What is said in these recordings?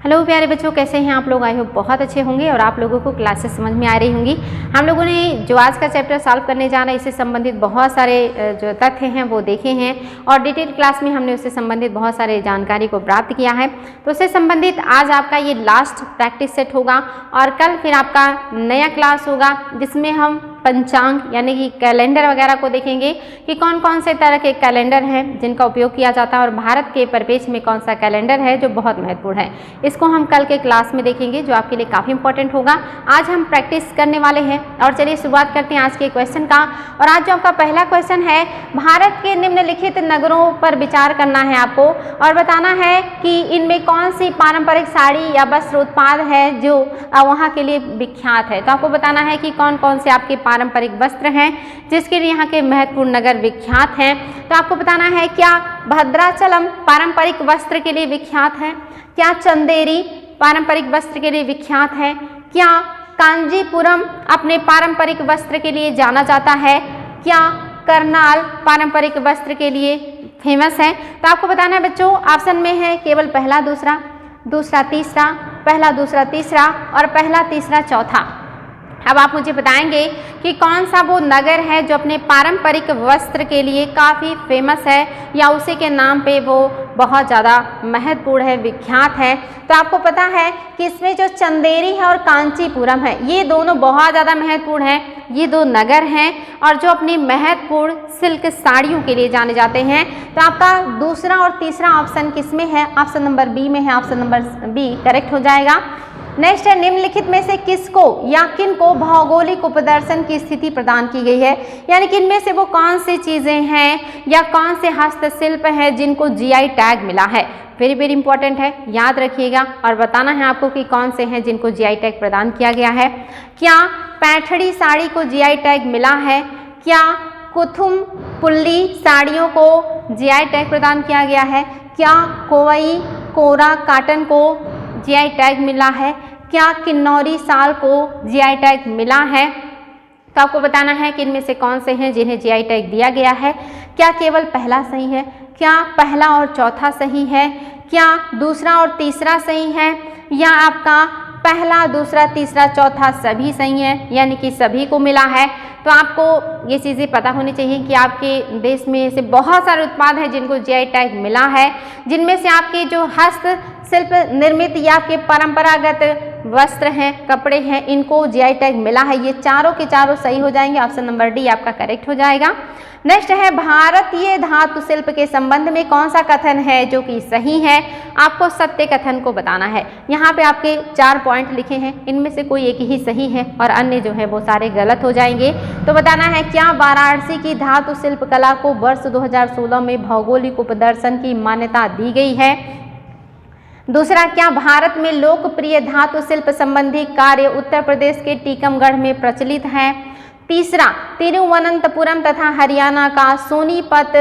Hello प्यारे बच्चों, कैसे हैं आप लोग। आई होप बहुत अच्छे होंगे और आप लोगों को क्लासेस समझ में आ रही होंगी। हम लोगों ने जो आज का चैप्टर सॉल्व करने जा रहे हैं इससे संबंधित बहुत सारे जो तथ्य हैं वो देखे हैं और डिटेल क्लास में हमने उससे संबंधित बहुत सारे जानकारी को प्राप्त किया है। तो उससे संबंधित आज आपका ये लास्ट प्रैक्टिस सेट होगा और कल फिर आपका नया क्लास होगा जिसमें हम पंचांग यानी कि कैलेंडर वगैरह को देखेंगे कि कौन कौन से तरह के कैलेंडर हैं जिनका उपयोग किया जाता है और भारत के परिप्रेक्ष्य में कौन सा कैलेंडर है जो बहुत महत्वपूर्ण है। इसको हम कल के क्लास में देखेंगे जो आपके लिए काफ़ी इंपॉर्टेंट होगा। आज हम प्रैक्टिस करने वाले हैं और चलिए शुरुआत करते हैं आज के क्वेश्चन का। और आज जो आपका पहला क्वेश्चन है, भारत के निम्नलिखित नगरों पर विचार करना है आपको और बताना है कि इनमें कौन सी पारंपरिक साड़ी या वस्त्र उत्पाद है जो वहाँ के लिए विख्यात है। तो आपको बताना है कि कौन कौन से आपके पारंपरिक वस्त्र हैं जिसके लिए यहाँ के महत्वपूर्ण नगर विख्यात हैं। तो आपको बताना है क्या भद्राचलम पारंपरिक वस्त्र के लिए विख्यात है, क्या चंदेरी पारंपरिक वस्त्र के लिए विख्यात है, क्या कांजीपुरम अपने पारंपरिक वस्त्र के लिए जाना जाता है, क्या करनाल पारंपरिक वस्त्र के लिए फेमस है। तो आपको बताना है बच्चों, ऑप्शन में है केवल पहला दूसरा, दूसरा तीसरा, पहला दूसरा तीसरा और पहला तीसरा चौथा। अब आप मुझे बताएंगे कि कौन सा वो नगर है जो अपने पारंपरिक वस्त्र के लिए काफ़ी फेमस है या उसी के नाम पे वो बहुत ज़्यादा महत्वपूर्ण है, विख्यात है। तो आपको पता है कि इसमें जो चंदेरी है और कांचीपुरम है ये दोनों बहुत ज़्यादा महत्वपूर्ण है। ये दो नगर हैं और जो अपनी महत्वपूर्ण सिल्क साड़ियों के लिए जाने जाते हैं। तो आपका दूसरा और तीसरा ऑप्शन किस में है? ऑप्शन नंबर बी में है। ऑप्शन नंबर बी करेक्ट हो जाएगा। नेक्स्ट है, निम्नलिखित में से किसको या किन को भौगोलिक उपदर्शन की स्थिति प्रदान की गई है, यानी कि इनमें से वो कौन सी चीज़ें हैं या कौन से हस्तशिल्प हैं जिनको जीआई टैग मिला है। वेरी वेरी इंपॉर्टेंट है, याद रखिएगा और बताना है आपको कि कौन से हैं जिनको जीआई टैग प्रदान किया गया है। क्या पैठड़ी साड़ी को जीआई टैग मिला है, क्या कुथुम पुल्ली साड़ियों को जीआई टैग प्रदान किया गया है, क्या कोवई कोरा काटन को जीआई टैग मिला है, क्या किन्नौरी साल को जीआई टैग मिला है। तो आपको बताना है कि इनमें से कौन से हैं जिन्हें जीआई टैग दिया गया है। क्या केवल पहला सही है, क्या पहला और चौथा सही है, क्या दूसरा और तीसरा सही है, या आपका पहला दूसरा तीसरा चौथा सभी सही है यानी कि सभी को मिला है। तो आपको ये चीज़ें पता होनी चाहिए कि आपके देश में ऐसे बहुत सारे उत्पाद हैं जिनको जीआई टैग मिला है, जिनमें से आपके जो हस्तशिल्प निर्मित या आपके परंपरागत वस्त्र हैं, कपड़े हैं, इनको जीआई टैग मिला है। ये चारों के चारों सही हो जाएंगे। ऑप्शन नंबर डी आपका करेक्ट हो जाएगा। नेक्स्ट है, भारतीय धातु शिल्प के संबंध में कौन सा कथन है जो कि सही है। आपको सत्य कथन को बताना है। यहाँ पे आपके 4 पॉइंट लिखे हैं, इनमें से कोई एक ही सही है और अन्य जो है वो सारे गलत हो जाएंगे। तो बताना है, क्या वाराणसी की धातु शिल्प कला को वर्ष 2016 में भौगोलिक उपदर्शन की मान्यता दी गई है। दूसरा, क्या भारत में लोकप्रिय धातु शिल्प संबंधी कार्य उत्तर प्रदेश के टीकमगढ़ में प्रचलित हैं। तीसरा, तिरुवनंतपुरम तथा हरियाणा का सोनीपत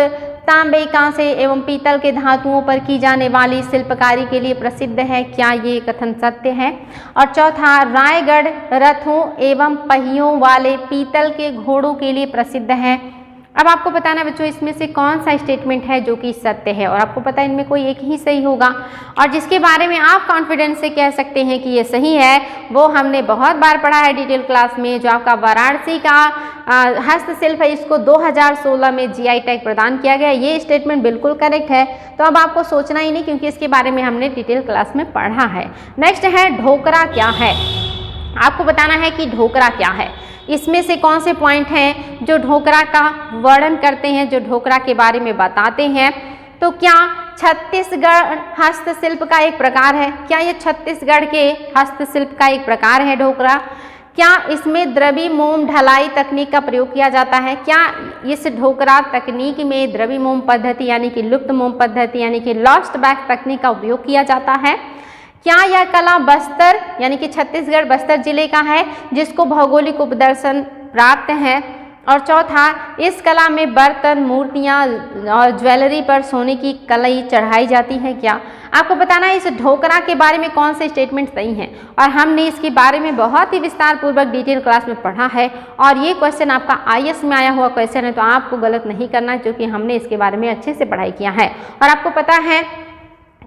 तांबे, कांसे एवं पीतल के धातुओं पर की जाने वाली शिल्पकारी के लिए प्रसिद्ध है। क्या ये कथन सत्य है? और चौथा, रायगढ़ रथों एवं पहियों वाले पीतल के घोड़ों के लिए प्रसिद्ध है। अब आपको बताना है बच्चों इसमें से कौन सा स्टेटमेंट है जो कि सत्य है और आपको पता है इनमें कोई एक ही सही होगा और जिसके बारे में आप कॉन्फिडेंस से कह सकते हैं कि ये सही है वो हमने बहुत बार पढ़ा है डिटेल क्लास में। जो आपका वाराणसी का हस्तशिल्प है इसको 2016 में जीआई टैग प्रदान किया गया। ये स्टेटमेंट बिल्कुल करेक्ट है। तो अब आपको सोचना ही नहीं क्योंकि इसके बारे में हमने डिटेल क्लास में पढ़ा है। नेक्स्ट है, ढोकरा क्या है। आपको बताना है कि ढोकरा क्या है। इसमें से कौन से पॉइंट हैं जो ढोकरा का वर्णन करते हैं, जो ढोकरा के बारे में बताते हैं। तो क्या छत्तीसगढ़ हस्तशिल्प का एक प्रकार है? क्या ये छत्तीसगढ़ के हस्तशिल्प का एक प्रकार है ढोकरा? क्या इसमें द्रवी मोम ढलाई तकनीक का प्रयोग किया जाता है? क्या इस ढोकरा तकनीक में द्रवी मोम पद्धति यानी कि लुप्त मोम पद्धति यानी कि लॉस्ट बैक तकनीक का उपयोग किया जाता है? क्या यह कला बस्तर यानी कि छत्तीसगढ़ बस्तर जिले का है जिसको भौगोलिक उपदर्शन प्राप्त है? और चौथा, इस कला में बर्तन, मूर्तियाँ और ज्वेलरी पर सोने की कलाई चढ़ाई जाती है क्या? आपको बताना है इस ढोकरा के बारे में कौन से स्टेटमेंट सही हैं और हमने इसके बारे में बहुत ही विस्तार पूर्वक डिटेल क्लास में पढ़ा है और ये क्वेश्चन आपका आईएएस में आया हुआ क्वेश्चन है। तो आपको गलत नहीं करना क्योंकि हमने इसके बारे में अच्छे से पढ़ाई किया है और आपको पता है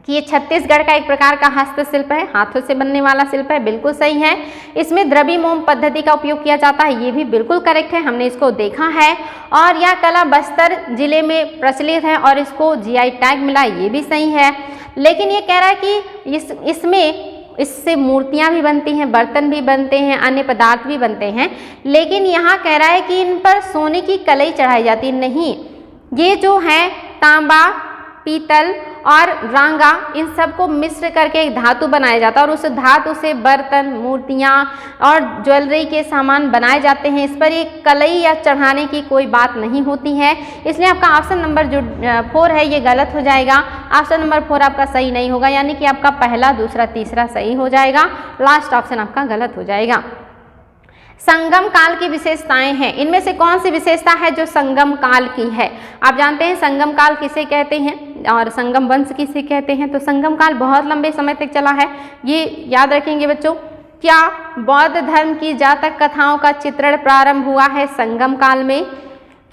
कि ये छत्तीसगढ़ का एक प्रकार का हस्तशिल्प है, हाथों से बनने वाला शिल्प है, बिल्कुल सही है। इसमें द्रवी मोम पद्धति का उपयोग किया जाता है, ये भी बिल्कुल करेक्ट है, हमने इसको देखा है। और यह कला बस्तर जिले में प्रचलित है और इसको जीआई टैग मिला, ये भी सही है। लेकिन ये कह रहा है कि इससे मूर्तियां भी बनती हैं, बर्तन भी बनते हैं, अन्य पदार्थ भी बनते हैं, लेकिन यहाँ कह रहा है कि इन पर सोने की कलई चढ़ाई जाती नहीं। ये जो है तांबा, पीतल और रांगा, इन सबको मिश्र करके एक धातु बनाया जाता है और उस धातु से बर्तन, मूर्तियाँ और ज्वेलरी के सामान बनाए जाते हैं। इस पर एक कलई या चढ़ाने की कोई बात नहीं होती है, इसलिए आपका ऑप्शन नंबर जो 4 है ये गलत हो जाएगा। ऑप्शन नंबर 4 आपका सही नहीं होगा, यानी कि आपका पहला, दूसरा, तीसरा सही हो जाएगा, लास्ट ऑप्शन आपका गलत हो जाएगा। संगम काल की विशेषताएं हैं, इनमें से कौन सी विशेषता है जो संगम काल की है? आप जानते हैं संगम काल किसे कहते हैं और संगम वंश किसे कहते हैं। तो संगम काल बहुत लंबे समय तक चला है, ये याद रखेंगे बच्चों। क्या बौद्ध धर्म की जातक कथाओं का चित्रण प्रारंभ हुआ है संगम काल में?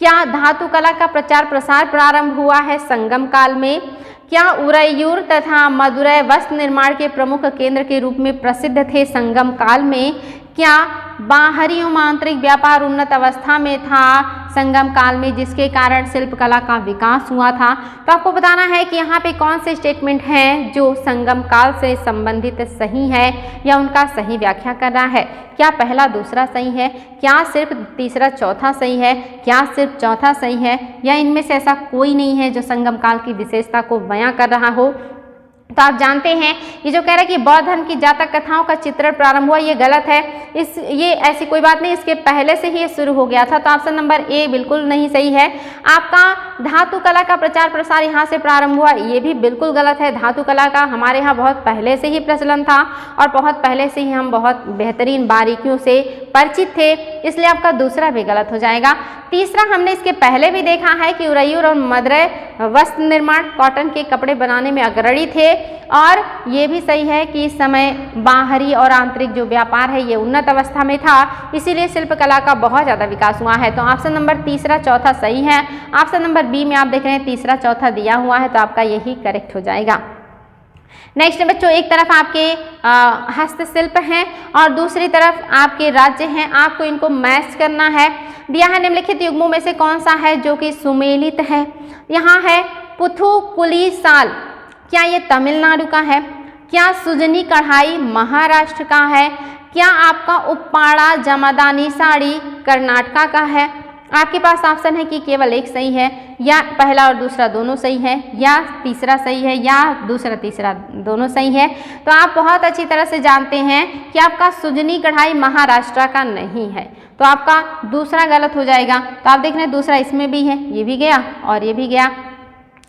क्या धातु कला का प्रचार प्रसार प्रारंभ हुआ है संगम काल में? क्या उरैयूर तथा मदुरै वस्त्र निर्माण के प्रमुख केंद्र के रूप में प्रसिद्ध थे संगम काल में? क्या बाहरी एवं आंतरिक व्यापार उन्नत अवस्था में था संगम काल में, जिसके कारण शिल्प कला का विकास हुआ था? तो आपको बताना है कि यहाँ पे कौन से स्टेटमेंट हैं जो संगम काल से संबंधित सही है या उनका सही व्याख्या कर रहा है। क्या पहला, दूसरा सही है? क्या सिर्फ तीसरा, चौथा सही है? क्या सिर्फ चौथा सही है? या इनमें से ऐसा कोई नहीं है जो संगम काल की विशेषता को बयां कर रहा हो? तो आप जानते हैं ये जो कह रहा है कि बौद्ध धर्म की जातक कथाओं का चित्रण प्रारंभ हुआ, ये गलत है। ये ऐसी कोई बात नहीं, इसके पहले से ही ये शुरू हो गया था। तो ऑप्शन नंबर ए बिल्कुल नहीं सही है। आपका धातु कला का प्रचार प्रसार यहाँ से प्रारंभ हुआ, ये भी बिल्कुल गलत है। धातु कला का हमारे यहाँ बहुत पहले से ही प्रचलन था और बहुत पहले से ही हम बहुत बेहतरीन बारीकियों से परिचित थे, इसलिए आपका दूसरा भी गलत हो जाएगा। तीसरा, हमने इसके पहले भी देखा है कि उरैयूर और मदुरै वस्त्र निर्माण, कॉटन के कपड़े बनाने में अग्रणी थे और ये भी सही है कि इस समय बाहरी और आंतरिक जो व्यापार है ये उन्नत अवस्था में था, इसीलिए शिल्प कला का बहुत ज़्यादा विकास हुआ है। तो ऑप्शन नंबर तीसरा, चौथा सही है। ऑप्शन नंबर बी में आप देख रहे हैं तीसरा, चौथा दिया हुआ है, तो आपका यही करेक्ट हो जाएगा। नेक्स्ट बच्चों, एक तरफ आपके हस्तशिल्प हैं और दूसरी तरफ आपके राज्य हैं, आपको इनको मैच करना है। दिया है निम्नलिखित युग्मों में से कौन सा है जो कि सुमेलित है? यहाँ है पुथुकुली साल, क्या ये तमिलनाडु का है? क्या सुजनी कढ़ाई महाराष्ट्र का है? क्या आपका उप्पाड़ा जमादानी साड़ी कर्नाटका का है? आपके पास ऑप्शन है कि केवल एक सही है, या पहला और दूसरा दोनों सही है, या तीसरा सही है, या दूसरा तीसरा दोनों सही है। तो आप बहुत अच्छी तरह से जानते हैं कि आपका सुजनी कढ़ाई महाराष्ट्र का नहीं है, तो आपका दूसरा गलत हो जाएगा। तो आप देख रहे हैं दूसरा इसमें भी है, ये भी गया और ये भी गया।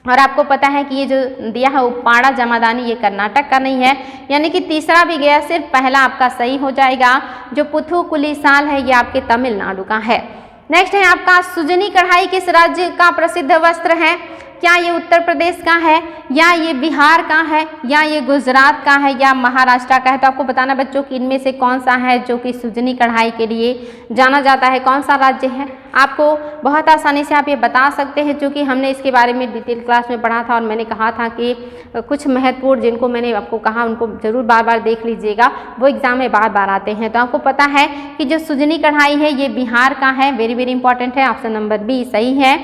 और आपको पता है कि ये जो दिया है उप्पाड़ा जमादानी, ये कर्नाटक का नहीं है, यानी कि तीसरा भी गया, सिर्फ पहला आपका सही हो जाएगा। जो पुथुकुली साल है ये आपके तमिलनाडु का है। नेक्स्ट है आपका सुजनी कढ़ाई किस राज्य का प्रसिद्ध वस्त्र है? क्या ये उत्तर प्रदेश का है, या ये बिहार का है, या ये गुजरात का है, या महाराष्ट्र का है? तो आपको बताना बच्चों कि इनमें से कौन सा है जो कि सुजनी कढ़ाई के लिए जाना जाता है, कौन सा राज्य है। आपको बहुत आसानी से आप ये बता सकते हैं, क्योंकि हमने इसके बारे में डिटेल क्लास में पढ़ा था और मैंने कहा था कि कुछ महत्वपूर्ण जिनको मैंने आपको कहा उनको जरूर बार बार देख लीजिएगा, वो एग्जाम में बार बार आते हैं। तो आपको पता है कि जो सुजनी कढ़ाई है ये बिहार का है, वेरी वेरी इंपॉर्टेंट है, ऑप्शन नंबर बी सही है।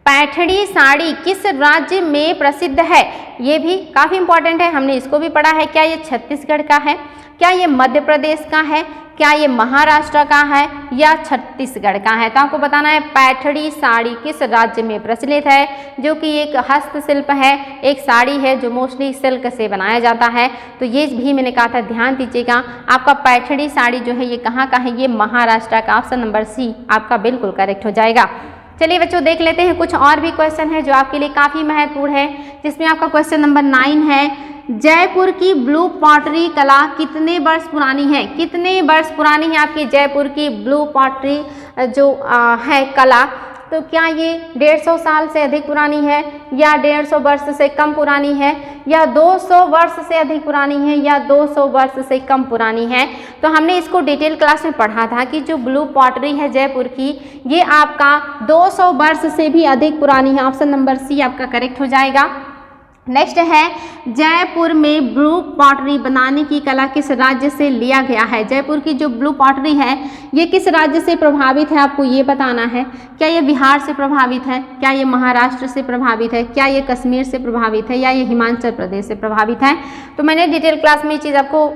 पैठणी साड़ी किस राज्य में प्रसिद्ध है? ये भी काफ़ी इंपॉर्टेंट है, हमने इसको भी पढ़ा है। क्या ये छत्तीसगढ़ का है, क्या ये मध्य प्रदेश का है, क्या ये महाराष्ट्र का है, या छत्तीसगढ़ का है? तो आपको बताना है पैठणी साड़ी किस राज्य में प्रचलित है, जो कि एक हस्तशिल्प है, एक साड़ी है जो मोस्टली सिल्क से बनाया जाता है। तो ये भी मैंने कहा था, ध्यान दीजिएगा। आपका पैठणी साड़ी जो है ये कहाँ का है? ये महाराष्ट्र का, ऑप्शन नंबर सी आपका बिल्कुल करेक्ट हो जाएगा। चलिए बच्चों देख लेते हैं कुछ और भी क्वेश्चन है जो आपके लिए काफ़ी महत्वपूर्ण है, जिसमें आपका क्वेश्चन नंबर 9 है। जयपुर की ब्लू पॉटरी कला कितने वर्ष पुरानी है? कितने वर्ष पुरानी है आपकी जयपुर की ब्लू पॉटरी जो है कला? तो क्या ये 150 साल से अधिक पुरानी है, या 150 वर्ष से कम पुरानी है, या 200 वर्ष से अधिक पुरानी है, या 200 वर्ष से कम पुरानी है? तो हमने इसको डिटेल क्लास में पढ़ा था कि जो ब्लू पॉटरी है जयपुर की, ये आपका 200 वर्ष से भी अधिक पुरानी है, ऑप्शन नंबर सी आपका करेक्ट हो जाएगा। नेक्स्ट है जयपुर में ब्लू पॉटरी बनाने की कला किस राज्य से लिया गया है। जयपुर की जो ब्लू पॉटरी है ये किस राज्य से प्रभावित है, आपको ये बताना है। क्या ये बिहार से प्रभावित है, क्या ये महाराष्ट्र से प्रभावित है, क्या ये कश्मीर से प्रभावित है, या ये हिमाचल प्रदेश से प्रभावित है। तो मैंने डिटेल क्लास में ये चीज़ आपको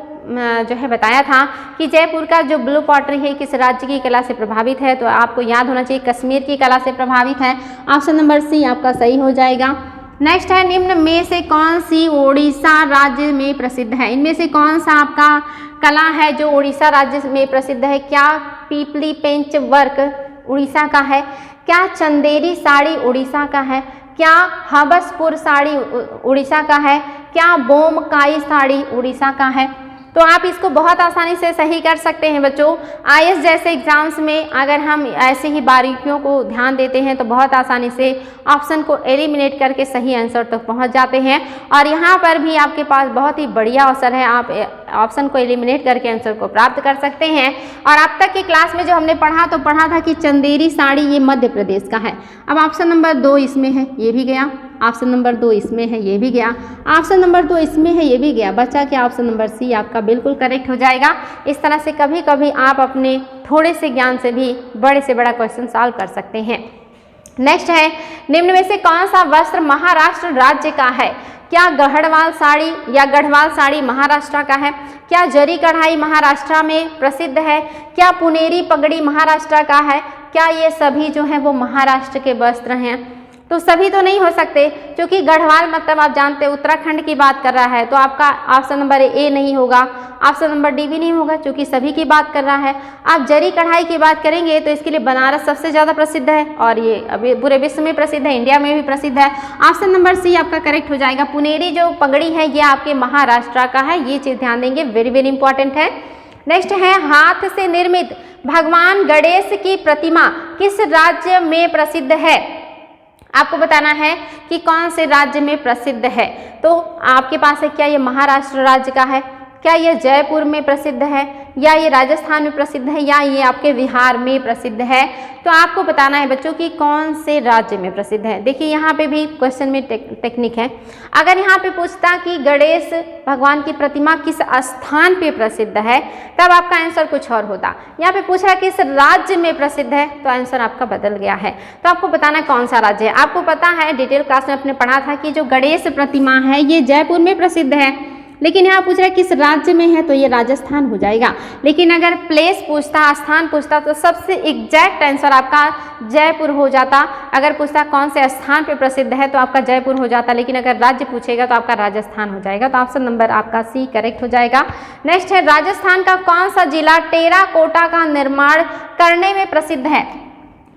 जो है बताया था कि जयपुर का जो ब्लू पॉटरी है किस राज्य की कला से प्रभावित है। तो आपको याद होना चाहिए कश्मीर की कला से प्रभावित है। ऑप्शन नंबर सी आपका सही हो जाएगा। नेक्स्ट है निम्न में से कौन सी उड़ीसा राज्य में प्रसिद्ध है। इनमें से कौन सा आपका कला है जो उड़ीसा राज्य में प्रसिद्ध है। क्या पीपली पेंच वर्क उड़ीसा का है, क्या चंदेरी साड़ी उड़ीसा का है, क्या हबसपुर साड़ी उड़ीसा का है, क्या बोमकाई साड़ी उड़ीसा का है। तो आप इसको बहुत आसानी से सही कर सकते हैं बच्चों। आईएएस जैसे एग्जाम्स में अगर हम ऐसे ही बारीकियों को ध्यान देते हैं तो बहुत आसानी से ऑप्शन को एलिमिनेट करके सही आंसर तक पहुंच जाते हैं। और यहाँ पर भी आपके पास बहुत ही बढ़िया अवसर है, आप ऑप्शन को एलिमिनेट करके आंसर को प्राप्त कर सकते हैं। और अब तक की क्लास में जो हमने पढ़ा था कि चंदेरी साड़ी ये मध्य प्रदेश का है। अब ऑप्शन नंबर 2 इसमें है, ये भी गया। ऑप्शन नंबर 2 इसमें है, ये भी गया। ऑप्शन नंबर 2 इसमें है, ये भी गया। बचा क्या ऑप्शन नंबर सी आपका बिल्कुल करेक्ट हो जाएगा। इस तरह से कभी कभी आप अपने थोड़े से ज्ञान से भी बड़े से बड़ा क्वेश्चन सॉल्व कर सकते हैं। नेक्स्ट है निम्न में से कौन सा वस्त्र महाराष्ट्र राज्य का है। क्या गढ़वाल साड़ी या गढ़वाल साड़ी महाराष्ट्र का है, क्या जरी कढ़ाई महाराष्ट्र में प्रसिद्ध है, क्या पुनेरी पगड़ी महाराष्ट्र का है, क्या ये सभी जो है वो महाराष्ट्र के वस्त्र हैं। तो सभी तो नहीं हो सकते क्योंकि गढ़वाल मतलब आप जानते हैं उत्तराखंड की बात कर रहा है। तो आपका ऑप्शन नंबर ए नहीं होगा, ऑप्शन नंबर डी भी नहीं होगा क्योंकि सभी की बात कर रहा है। आप जरी कढ़ाई की बात करेंगे तो इसके लिए बनारस सबसे ज़्यादा प्रसिद्ध है और ये अभी पूरे विश्व में प्रसिद्ध है, इंडिया में भी प्रसिद्ध है। ऑप्शन नंबर सी आपका करेक्ट हो जाएगा। पुनेरी जो पगड़ी है ये आपके महाराष्ट्र का है, ये चीज़ ध्यान देंगे, वेरी वेरी इंपॉर्टेंट है। नेक्स्ट है हाथ से निर्मित भगवान गणेश की प्रतिमा किस राज्य में प्रसिद्ध है। आपको बताना है कि कौन से राज्य में प्रसिद्ध है। तो आपके पास है क्या ये महाराष्ट्र राज्य का है, क्या ये जयपुर में प्रसिद्ध है, या ये राजस्थान में प्रसिद्ध है, या ये आपके बिहार में प्रसिद्ध है। तो आपको बताना है बच्चों कि कौन से राज्य में प्रसिद्ध है। देखिए यहाँ पे भी क्वेश्चन में टेक्निक है। अगर यहाँ पे पूछता कि गणेश भगवान की प्रतिमा किस स्थान पे प्रसिद्ध है तब आपका आंसर कुछ और होता। यहाँ पे पूछा किस राज्य में प्रसिद्ध है तो आंसर आपका बदल गया है। तो आपको बताना है कौन सा राज्य है। आपको पता है डिटेल क्लास में आपने पढ़ा था कि जो गणेश प्रतिमा है ये जयपुर में प्रसिद्ध है, लेकिन यहाँ पूछ रहा है किस राज्य में है तो ये राजस्थान हो जाएगा। लेकिन अगर प्लेस पूछता, स्थान पूछता तो सबसे एग्जैक्ट आंसर आपका जयपुर हो जाता। अगर पूछता कौन से स्थान पे प्रसिद्ध है तो आपका जयपुर हो जाता, लेकिन अगर राज्य पूछेगा तो आपका राजस्थान हो जाएगा। तो ऑप्शन नंबर आपका सी करेक्ट हो जाएगा। नेक्स्ट है राजस्थान का कौन सा जिला टेराकोटा का निर्माण करने में प्रसिद्ध है।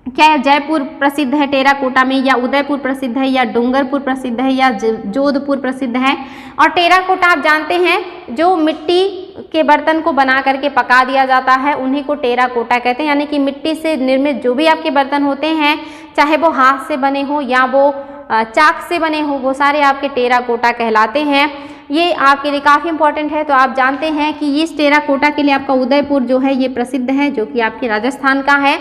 क्या जयपुर प्रसिद्ध है टेराकोटा में, या उदयपुर प्रसिद्ध है, या डूंगरपुर प्रसिद्ध है, या जोधपुर प्रसिद्ध है। और टेराकोटा आप जानते हैं जो मिट्टी के बर्तन को बना करके पका दिया जाता है उन्हीं को टेराकोटा कहते हैं। यानी कि मिट्टी से निर्मित जो भी आपके बर्तन होते हैं चाहे वो हाथ से बने हो या वो चाक से बने हो, वो सारे आपके टेराकोटा कहलाते हैं। ये आपके लिए काफ़ी इंपॉर्टेंट है। तो आप जानते हैं कि इस टेराकोटा के लिए आपका उदयपुर जो है ये प्रसिद्ध है, जो कि आपके राजस्थान का है।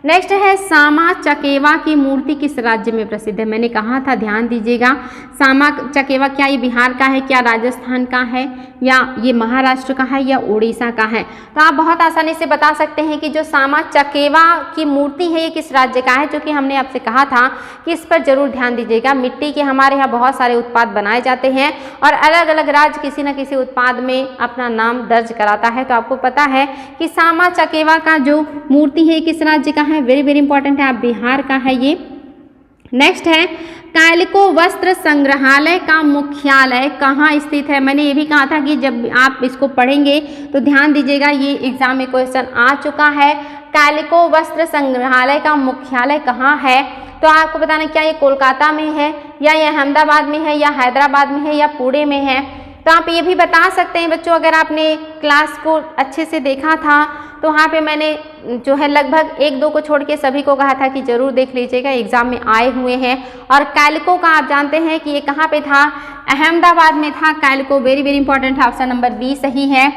नेक्स्ट है सामा चकेवा की मूर्ति किस राज्य में प्रसिद्ध है। मैंने कहा था ध्यान दीजिएगा, सामा चकेवा क्या ये बिहार का है, क्या राजस्थान का है, या ये महाराष्ट्र का है, या उड़ीसा का है। तो आप बहुत आसानी से बता सकते हैं कि जो सामा चकेवा की मूर्ति है ये किस राज्य का है, जो कि हमने आपसे कहा था कि इस पर जरूर ध्यान दीजिएगा। मिट्टी के हमारे यहाँ बहुत सारे उत्पाद बनाए जाते हैं और अलग अलग राज्य किसी न किसी उत्पाद में अपना नाम दर्ज कराता है। तो आपको पता है कि सामा चकेवा का जो मूर्ति है किस राज्य का है, वेरी वेरी इंपॉर्टेंट है, आप बिहार का है ये। नेक्स्ट है कालिको वस्त्र संग्रहालय का मुख्यालय कहाँ स्थित है। मैंने ये भी कहा था कि जब आप इसको पढ़ेंगे तो ध्यान दीजिएगा, ये एग्जाम में क्वेश्चन आ चुका है। कालिको वस्त्र संग्रहालय का मुख्यालय कहाँ है, तो आपको बताना क्या ये कोलकाता में है, या ये अहमदाबाद में है, या हैदराबाद में है, या पुणे में है। तो आप ये भी बता सकते हैं बच्चों, अगर आपने क्लास को अच्छे से देखा था तो वहाँ पे मैंने जो है लगभग 1-2 को छोड़ के सभी को कहा था कि जरूर देख लीजिएगा, एग्जाम में आए हुए हैं। और कालिको का आप जानते हैं कि ये कहाँ पे था, अहमदाबाद में था कालिको, वेरी वेरी इंपॉर्टेंट है, ऑप्शन नंबर बी सही है।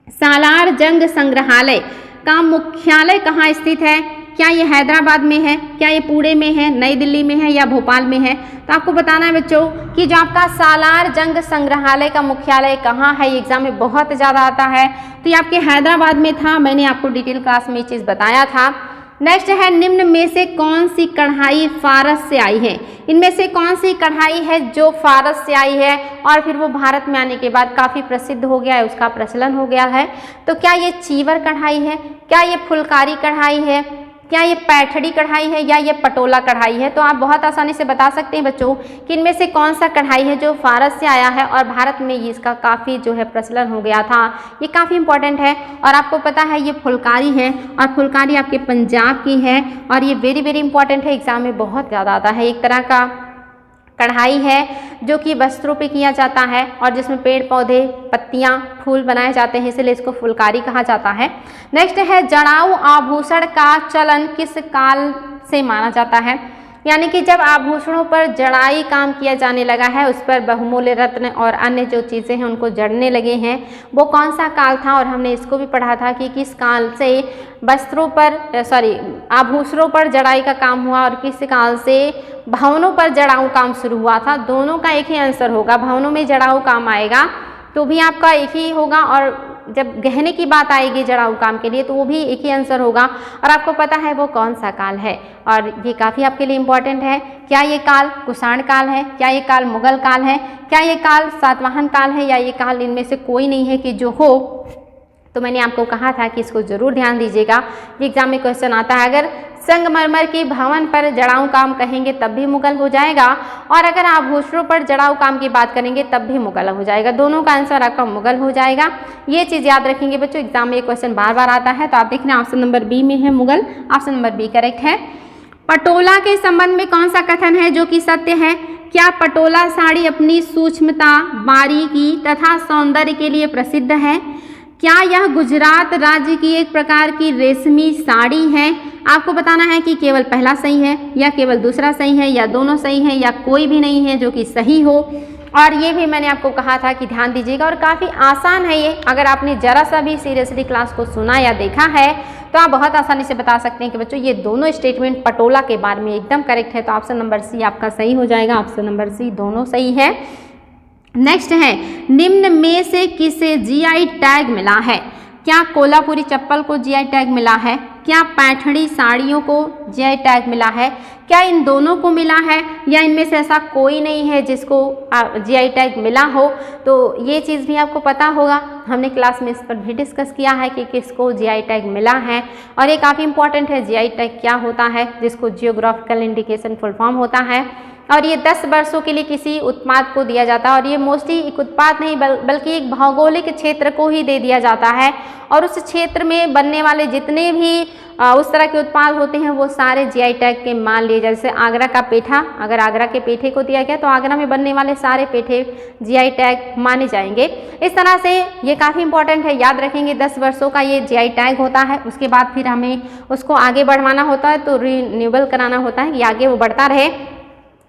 सालार जंग संग्रहालय का मुख्यालय कहाँ स्थित है, क्या ये हैदराबाद में है, क्या ये पुणे में है, नई दिल्ली में है या भोपाल में है। तो आपको बताना है बच्चों कि जो आपका सालार जंग संग्रहालय का मुख्यालय कहाँ है, ये एग्जाम में बहुत ज़्यादा आता है। तो ये आपके हैदराबाद में था, मैंने आपको डिटेल क्लास में ये चीज़ बताया था। नेक्स्ट है, निम्न में से कौन सी कढ़ाई फारस से आई है। इनमें से कौन सी कढ़ाई है जो फारस से आई है और फिर वो भारत में आने के बाद काफ़ी प्रसिद्ध हो गया है, उसका प्रचलन हो गया है। तो क्या ये चीवर कढ़ाई है, क्या ये फुलकारी कढ़ाई है, क्या ये पैठड़ी कढ़ाई है या ये पटोला कढ़ाई है। तो आप बहुत आसानी से बता सकते हैं बच्चों कि इनमें से कौन सा कढ़ाई है जो फारस से आया है और भारत में इसका काफ़ी जो है प्रचलन हो गया था। ये काफ़ी इंपॉर्टेंट है और आपको पता है ये फुलकारी है और फुलकारी आपके पंजाब की है और ये वेरी वेरी इंपॉर्टेंट है, एग्जाम में बहुत ज़्यादा आता है। एक तरह का कढ़ाई है जो कि वस्त्रों पे किया जाता है और जिसमें पेड़ पौधे पत्तियां फूल बनाए जाते हैं, इसलिए इसको फुलकारी कहा जाता है। नेक्स्ट है, जड़ाऊ आभूषण का चलन किस काल से माना जाता है। यानी कि जब आभूषणों पर जड़ाई काम किया जाने लगा है, उस पर बहुमूल्य रत्न और अन्य जो चीज़ें हैं उनको जड़ने लगे हैं, वो कौन सा काल था। और हमने इसको भी पढ़ा था कि किस काल से वस्त्रों पर आभूषणों पर जड़ाई का काम हुआ और किस काल से भवनों पर जड़ाऊ काम शुरू हुआ था। दोनों का एक ही आंसर होगा, भवनों में जड़ाऊ काम आएगा तो भी आपका एक ही होगा और जब गहने की बात आएगी जड़ाऊ काम के लिए तो वो भी एक ही आंसर होगा। और आपको पता है वो कौन सा काल है और ये काफ़ी आपके लिए इम्पोर्टेंट है। क्या ये काल कुषाण काल है, क्या ये काल मुगल काल है, क्या ये काल सातवाहन काल है या ये काल इनमें से कोई नहीं है कि जो हो। तो मैंने आपको कहा था कि इसको ज़रूर ध्यान दीजिएगा, ये एग्जाम में क्वेश्चन आता है। अगर संगमरमर की भवन पर जड़ाऊ काम कहेंगे तब भी मुगल हो जाएगा और अगर आभूषणों पर जड़ाऊ काम की बात करेंगे तब भी मुगल हो जाएगा। दोनों का आंसर आपका मुगल हो जाएगा। ये चीज़ याद रखेंगे बच्चों, एग्जाम में ये क्वेश्चन बार बार आता है। तो आप देख रहे हैं ऑप्शन नंबर बी में है Mughal, option number B correct है। पटोला के संबंध में कौन सा कथन है जो कि सत्य है। क्या पटोला साड़ी अपनी सूक्ष्मता, बारीकी तथा सौंदर्य के लिए प्रसिद्ध है। क्या यह गुजरात राज्य की एक प्रकार की रेशमी साड़ी है। आपको बताना है कि केवल पहला सही है या केवल दूसरा सही है या दोनों सही है या कोई भी नहीं है जो कि सही हो। और ये भी मैंने आपको कहा था कि ध्यान दीजिएगा और काफ़ी आसान है ये। अगर आपने ज़रा सा भी सीरियसली क्लास को सुना या देखा है तो आप बहुत आसानी से बता सकते हैं कि बच्चों ये दोनों स्टेटमेंट पटोला के बारे में एकदम करेक्ट है। तो ऑप्शन नंबर सी आपका सही हो जाएगा, ऑप्शन नंबर सी दोनों सही है। नेक्स्ट है, निम्न में से किसे जीआई टैग मिला है। क्या कोल्हापुरी चप्पल को जीआई टैग मिला है, क्या पैठणी साड़ियों को जीआई टैग मिला है, क्या इन दोनों को मिला है या इनमें से ऐसा कोई नहीं है जिसको जीआई टैग मिला हो। तो ये चीज़ भी आपको पता होगा, हमने क्लास में इस पर भी डिस्कस किया है कि किसको जीआई टैग मिला है और ये काफ़ी इंपॉर्टेंट है। जीआई टैग क्या होता है, जिसको जियोग्राफिकल इंडिकेशन फुल फॉर्म होता है और ये 10 वर्षों के लिए किसी उत्पाद को दिया जाता है और ये मोस्टली एक उत्पाद नहीं बल्कि एक भौगोलिक क्षेत्र को ही दे दिया जाता है और उस क्षेत्र में बनने वाले जितने भी उस तरह के उत्पाद होते हैं वो सारे जीआई टैग के मान लिए। जैसे आगरा का पेठा, अगर आगरा के पेठे को दिया गया तो आगरा में बनने वाले सारे पेठे जीआई टैग माने जाएंगे। इस तरह से ये काफ़ी इंपॉर्टेंट है, याद रखेंगे 10 वर्षों का ये जीआई टैग होता है। उसके बाद फिर हमें उसको आगे बढ़वाना होता है, तो रिन्यूएबल कराना होता है कि आगे वो बढ़ता रहे।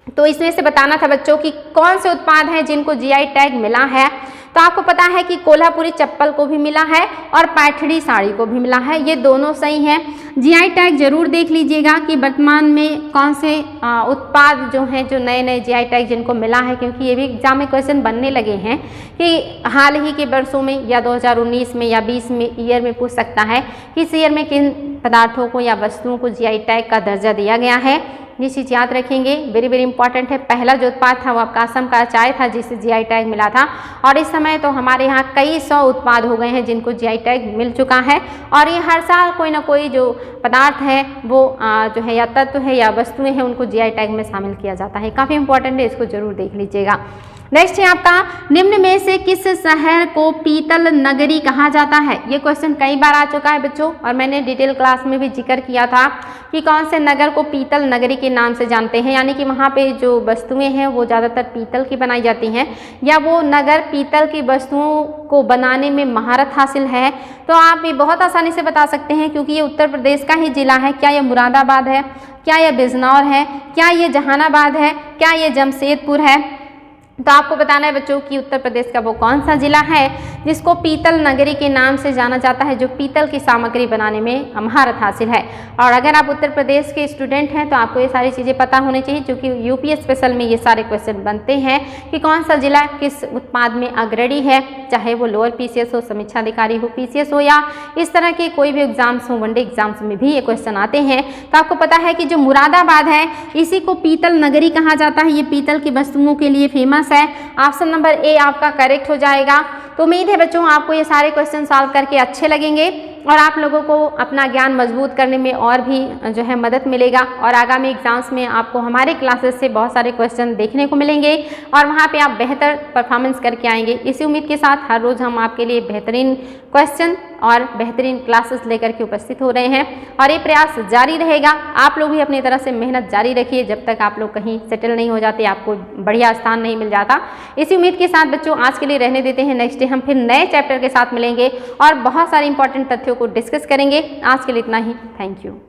तो इसमें से बताना था बच्चों कि कौन से उत्पाद हैं जिनको जीआई टैग मिला है। तो आपको पता है कि कोल्हापुरी चप्पल को भी मिला है और पैठणी साड़ी को भी मिला है, ये दोनों सही हैं। जीआई टैग जरूर देख लीजिएगा कि वर्तमान में कौन से उत्पाद जो हैं जो नए नए जीआई टैग जिनको मिला है, क्योंकि ये भी एग्जाम में क्वेश्चन बनने लगे हैं कि हाल ही के वर्षों में या 2019 में या 20 में ईयर में पूछ सकता है कि इस ईयर में किन पदार्थों को या वस्तुओं को जीआई टैग का दर्जा दिया गया है। ये चीज़ याद रखेंगे, वेरी वेरी इंपॉर्टेंट है। पहला जो उत्पाद था वो आपका असम का चाय था जिसे जीआई टैग मिला था और इस समय तो हमारे यहाँ कई 100 उत्पाद हो गए हैं जिनको जीआई टैग मिल चुका है और ये हर साल कोई ना कोई जो पदार्थ है वो जो है या तत्व है या वस्तुएं हैं उनको जीआई टैग में शामिल किया जाता है। काफ़ी इंपॉर्टेंट है, इसको जरूर देख लीजिएगा। नेक्स्ट है आपका, निम्न में से किस शहर को पीतल नगरी कहा जाता है। ये क्वेश्चन कई बार आ चुका है बच्चों और मैंने डिटेल क्लास में भी जिक्र किया था कि कौन से नगर को पीतल नगरी के नाम से जानते हैं, यानी कि वहाँ पे जो वस्तुएं हैं वो ज़्यादातर पीतल की बनाई जाती हैं या वो नगर पीतल की वस्तुओं को बनाने में महारत हासिल है। तो आप ये बहुत आसानी से बता सकते हैं क्योंकि ये उत्तर प्रदेश का ही जिला है। क्या ये मुरादाबाद है, क्या ये बिजनौर है, क्या ये जहानाबाद है, क्या ये जमशेदपुर है। तो आपको बताना है बच्चों कि उत्तर प्रदेश का वो कौन सा जिला है जिसको पीतल नगरी के नाम से जाना जाता है, जो पीतल की सामग्री बनाने में महारत हासिल है। और अगर आप उत्तर प्रदेश के स्टूडेंट हैं तो आपको ये सारी चीज़ें पता होनी चाहिए, क्योंकि यूपी स्पेशल में ये सारे क्वेश्चन बनते हैं कि कौन सा जिला किस उत्पाद में अग्रणी है, चाहे वो लोअर पीसीएस हो, समीक्षा अधिकारी हो, पीसीएस हो, या इस तरह के कोई भी एग्जाम्स हो, वनडे एग्जाम्स में भी ये क्वेश्चन आते हैं। तो आपको पता है कि जो मुरादाबाद है इसी को पीतल नगरी कहा जाता है, ये पीतल की वस्तुओं के लिए फेमस है। ऑप्शन नंबर ए आपका करेक्ट हो जाएगा। तो उम्मीद है बच्चों आपको ये सारे क्वेश्चन सॉल्व करके अच्छे लगेंगे और आप लोगों को अपना ज्ञान मजबूत करने में और भी जो है मदद मिलेगा, और आगामी एग्जाम्स में आपको हमारे क्लासेस से बहुत सारे क्वेश्चन देखने को मिलेंगे और वहाँ पे आप बेहतर परफॉर्मेंस करके आएंगे। इसी उम्मीद के साथ हर रोज़ हम आपके लिए बेहतरीन क्वेश्चन और बेहतरीन क्लासेस लेकर के उपस्थित हो रहे हैं और ये प्रयास जारी रहेगा। आप लोग भी अपनी तरह से मेहनत जारी रखिए जब तक आप लोग कहीं सेटल नहीं हो जाते, आपको बढ़िया स्थान नहीं मिल जाता। इसी उम्मीद के साथ बच्चों आज के लिए रहने देते हैं। नेक्स्ट डे हम फिर नए चैप्टर के साथ मिलेंगे और बहुत सारे इंपॉर्टेंट तथ्यों को डिस्कस करेंगे। आज के लिए इतना ही। Thank you.